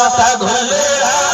तगुलड़ा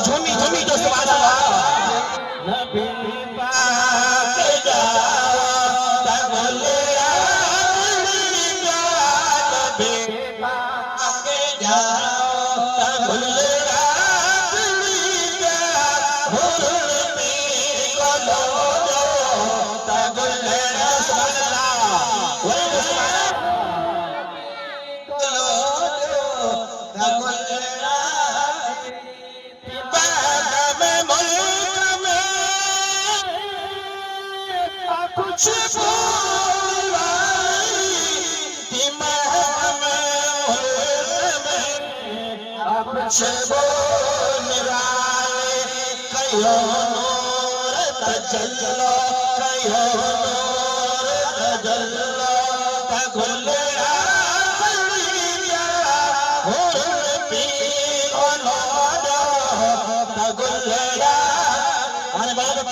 झूमी झूमी जो सुभान अल्लाह नबी पाक जाओ तगुलड़ा नबी पाक जाओ तगुलड़ा हुरमी को लो तगुलड़ा सुभान अल्लाह वो सुभान तगुलड़ा कुछ कयो नूर तजल्लो कयो नूर तजल्लो तगुलड़ा हुरमी को लो तगुलड़ा आने वाला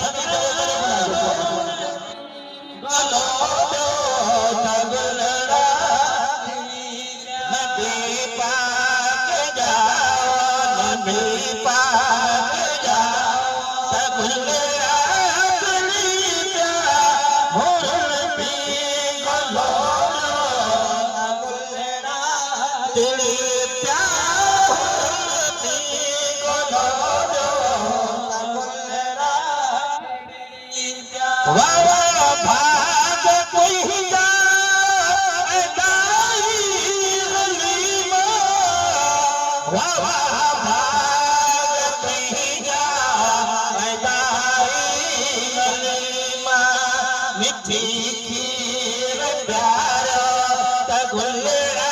तगुलड़ा नबी पाक जाओ नबी पाक जाओ तगुलड़ा हुरमी को लो तगुलड़ा दिली प्यार हुरमी को लो तगुलड़ा वाह भाग कोई जाए दाई गलीमा वाह भाग कोई जाए दाई गलीमा मिठी खीर प्यार तगुलड़ा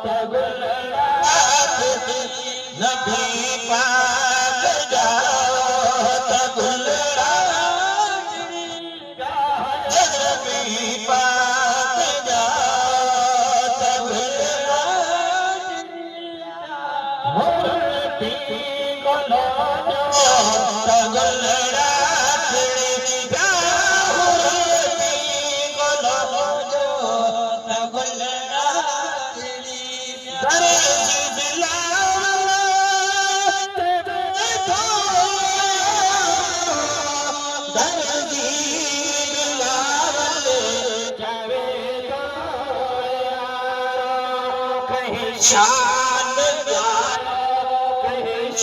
तगुलड़ा नबी पाक जाओ तगुलड़ा नबी पाक जाओ तगुलड़ा हुरमी को लो तगुलड़ा हुरमी को लो तगुलड़ा शान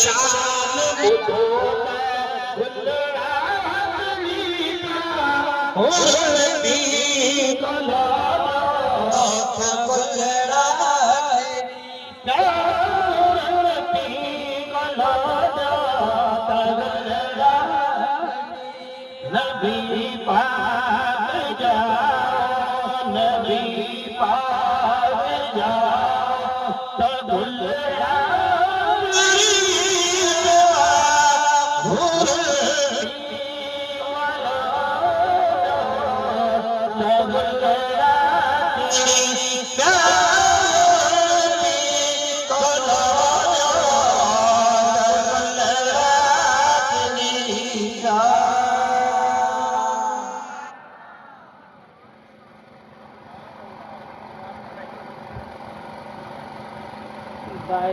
शान बुधो तगुलड़ा हुरमी को लो तगुलड़ा हुरमी को लो तगुलड़ा नबी पाक जाओ नबी पाक जाओ तगुलड़ा